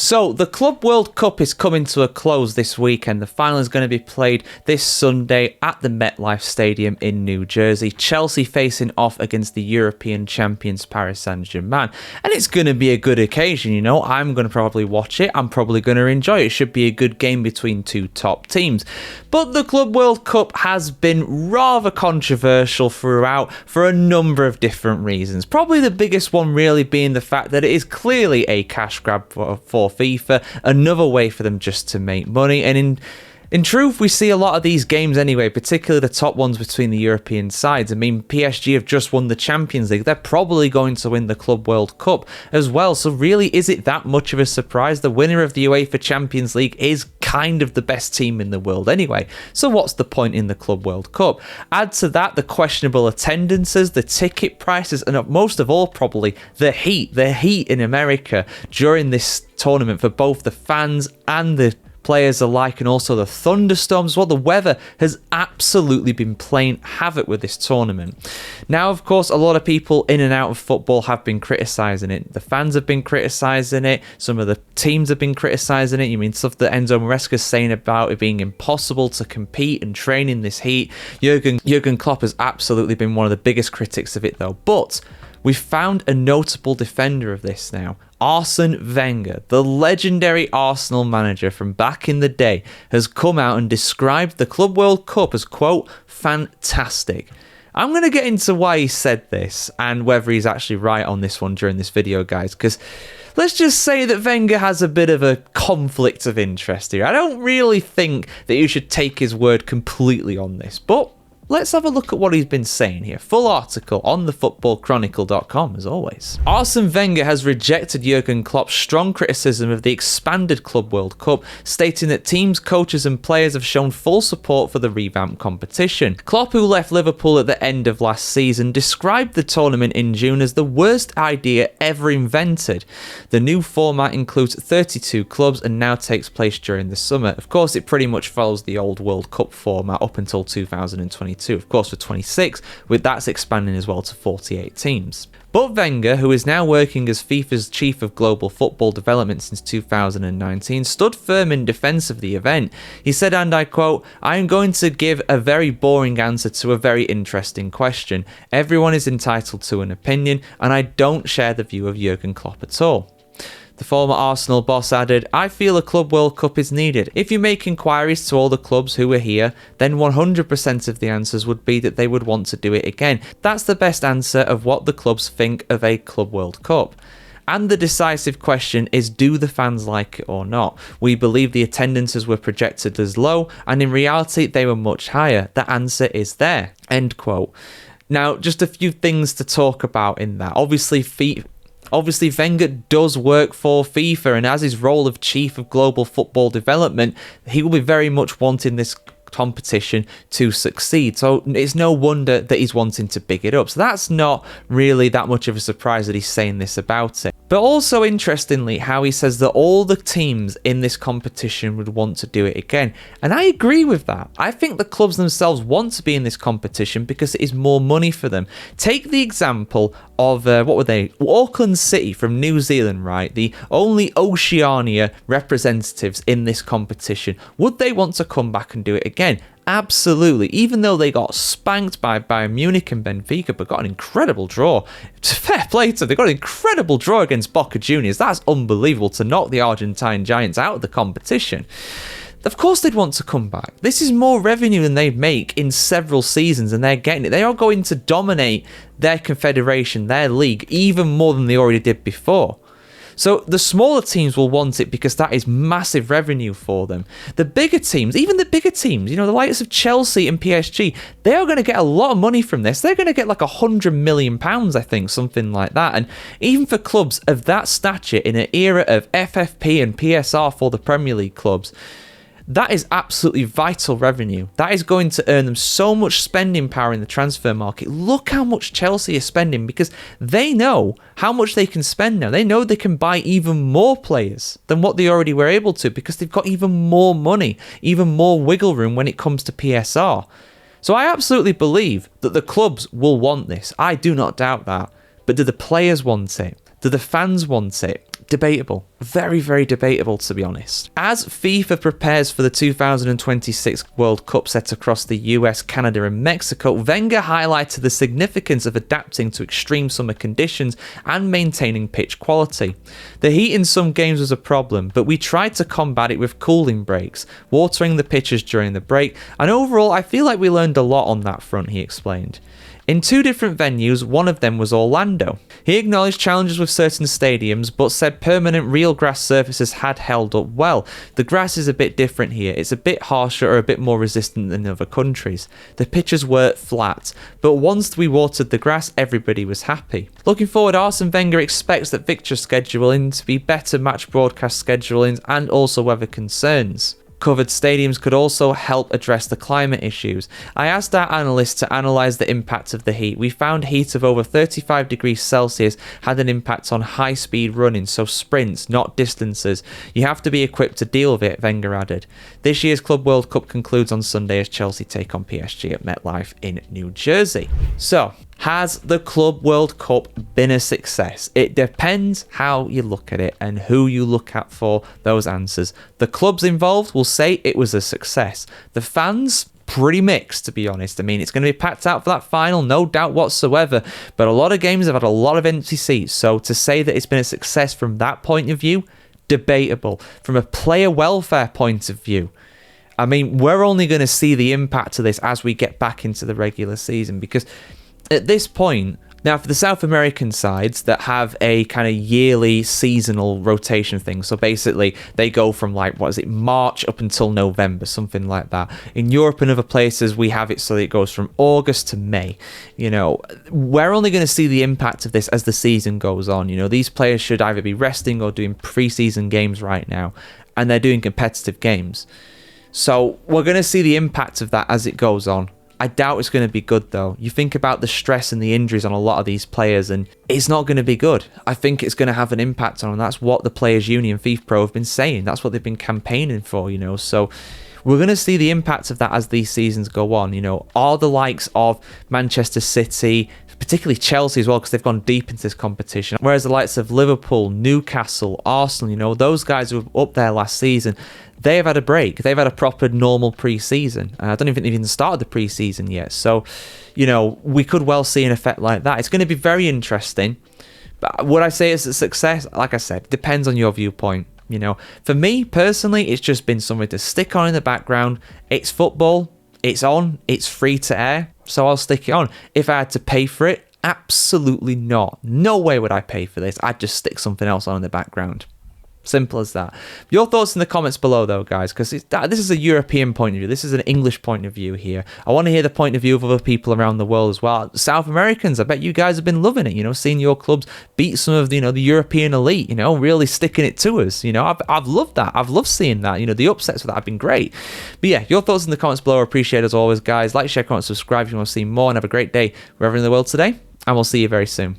So, the Club World Cup is coming to a close this weekend. The final is going to be played this Sunday at the MetLife Stadium in New Jersey. Chelsea facing off against the European champions Paris Saint-Germain. And it's going to be a good occasion, you know. I'm going to probably watch it. I'm probably going to enjoy it. It should be a good game between two top teams. But the Club World Cup has been rather controversial throughout for a number of different reasons. Probably the biggest one really being the fact that it is clearly a cash grab for FIFA, another way for them just to make money. And in truth, we see a lot of these games anyway, particularly the top ones between the European sides. I mean, PSG have just won the Champions League. They're probably going to win the Club World Cup as well. So really, is it that much of a surprise? The winner of the UEFA Champions League is kind of the best team in the world anyway. So what's the point in the Club World Cup? Add to that the questionable attendances, the ticket prices, and most of all, probably the heat in America during this tournament for both the fans and the players alike, and also the thunderstorms. Well, the weather has absolutely been playing havoc with this tournament. Now, of course, a lot of people in and out of football have been criticising it. The fans have been criticising it. Some of the teams have been criticising it. You mean stuff that Enzo Maresca's saying about it being impossible to compete and train in this heat. Jurgen Klopp has absolutely been one of the biggest critics of it, though. But we've found a notable defender of this now. Arsene Wenger, the legendary Arsenal manager from back in the day, has come out and described the Club World Cup as, quote, fantastic. I'm going to get into why he said this and whether he's actually right on this one during this video, guys, because let's just say that Wenger has a bit of a conflict of interest here. I don't really think that you should take his word completely on this, but let's have a look at what he's been saying here. Full article on thefootballchronicle.com, as always. Arsene Wenger has rejected Jurgen Klopp's strong criticism of the expanded Club World Cup, stating that teams, coaches and players have shown full support for the revamped competition. Klopp, who left Liverpool at the end of last season, described the tournament in June as the worst idea ever invented. The new format includes 32 clubs and now takes place during the summer. Of course, it pretty much follows the old World Cup format up until 2022. Of course, for 26, with that's expanding as well to 48 teams. But Wenger, who is now working as FIFA's chief of global football development since 2019, stood firm in defence of the event. He said, and I quote, "I am going to give a very boring answer to a very interesting question. Everyone is entitled to an opinion, and I don't share the view of Jurgen Klopp at all." The former Arsenal boss added, "I feel a Club World Cup is needed. If you make inquiries to all the clubs who are here, then 100% of the answers would be that they would want to do it again. That's the best answer of what the clubs think of a Club World Cup. And the decisive question is, do the fans like it or not? We believe the attendances were projected as low, and in reality they were much higher. The answer is there." End quote. Now, just a few things to talk about in that. Obviously, Wenger does work for FIFA, and as his role of Chief of Global Football Development, he will be very much wanting this competition to succeed. So it's no wonder that he's wanting to big it up. So that's not really that much of a surprise that he's saying this about it. But also interestingly, how he says that all the teams in this competition would want to do it again. And I agree with that. I think the clubs themselves want to be in this competition because it is more money for them. Take the example of, Auckland City from New Zealand, right? The only Oceania representatives in this competition. Would they want to come back and do it again? Absolutely. Even though they got spanked by Bayern Munich and Benfica, but got an incredible draw. Fair play to them. They got an incredible draw against Boca Juniors. That's unbelievable to knock the Argentine Giants out of the competition. Of course they'd want to come back. This is more revenue than they make in several seasons, and they're getting it. They are going to dominate their confederation, their league, even more than they already did before. So the smaller teams will want it because that is massive revenue for them. The bigger teams, even the bigger teams, the likes of Chelsea and PSG, they are going to get a lot of money from this. They're going to get like £100 million, I think, something like that. And even for clubs of that stature in an era of FFP and PSR for the Premier League clubs, that is absolutely vital revenue. That is going to earn them so much spending power in the transfer market. Look how much Chelsea is spending, because they know how much they can spend now. They know they can buy even more players than what they already were able to, because they've got even more money, even more wiggle room when it comes to PSR. So I absolutely believe that the clubs will want this. I do not doubt that. But do the players want it? Do the fans want it? Debatable. Very, very debatable, to be honest. As FIFA prepares for the 2026 World Cup set across the US, Canada and Mexico, Wenger highlighted the significance of adapting to extreme summer conditions and maintaining pitch quality. The heat in some games was a problem, but we tried to combat it with cooling breaks, watering the pitches during the break, and overall I feel like we learned a lot on that front, he explained. In 2 different venues, one of them was Orlando. He acknowledged challenges with certain stadiums, but said permanent real grass surfaces had held up well. The grass is a bit different here. It's a bit harsher or a bit more resistant than other countries. The pitches were flat, but once we watered the grass, everybody was happy. Looking forward, Arsene Wenger expects that fixture scheduling to be better match broadcast schedulings and also weather concerns. Covered stadiums could also help address the climate issues. I asked our analysts to analyse the impact of the heat. We found heat of over 35 degrees Celsius had an impact on high-speed running, so sprints, not distances. You have to be equipped to deal with it, Wenger added. This year's Club World Cup concludes on Sunday as Chelsea take on PSG at MetLife in New Jersey. So, has the Club World Cup been a success? It depends how you look at it and who you look at for those answers. The clubs involved will say it was a success. The fans, pretty mixed, to be honest. I mean, it's going to be packed out for that final, no doubt whatsoever, but a lot of games have had a lot of empty seats, so to say that it's been a success from that point of view, debatable. From a player welfare point of view, I mean, we're only going to see the impact of this as we get back into the regular season, because at this point, now for the South American sides that have a kind of yearly seasonal rotation thing, so basically they go from March up until November, something like that. In Europe and other places, we have it so that it goes from August to May. You know, we're only going to see the impact of this as the season goes on. You know, these players should either be resting or doing pre-season games right now, and they're doing competitive games. So we're going to see the impact of that as it goes on. I doubt it's going to be good, though. You think about the stress and the injuries on a lot of these players, and it's not going to be good. I think it's going to have an impact on them. That's what the Players' Union, FIFA Pro, have been saying. That's what they've been campaigning for, you know. So we're going to see the impact of that as these seasons go on. You know, are the likes of Manchester City, particularly Chelsea as well, because they've gone deep into this competition, whereas the likes of Liverpool, Newcastle, Arsenal, you know, those guys who were up there last season, they have had a break. They've had a proper normal pre-season. I don't even think they've even started the pre-season yet. So, you know, we could well see an effect like that. It's going to be very interesting. But would I say it's a success? Like I said, it depends on your viewpoint. You know, for me personally, it's just been something to stick on in the background. It's football. It's on. It's free to air. So I'll stick it on. If I had to pay for it, absolutely not. No way would I pay for this. I'd just stick something else on in the background. Simple as that. Your thoughts in the comments below, though, guys, because this is a European point of view. This is an English point of view here. I want to hear the point of view of other people around the world as well. South Americans, I bet you guys have been loving it, you know, seeing your clubs beat some of the, you know, the European elite, you know, really sticking it to us. You know, I've loved that. I've loved seeing that. You know, the upsets for that have been great. But yeah, your thoughts in the comments below are appreciated as always, guys. Like, share, comment, subscribe if you want to see more, and have a great day wherever in the world today, and we'll see you very soon.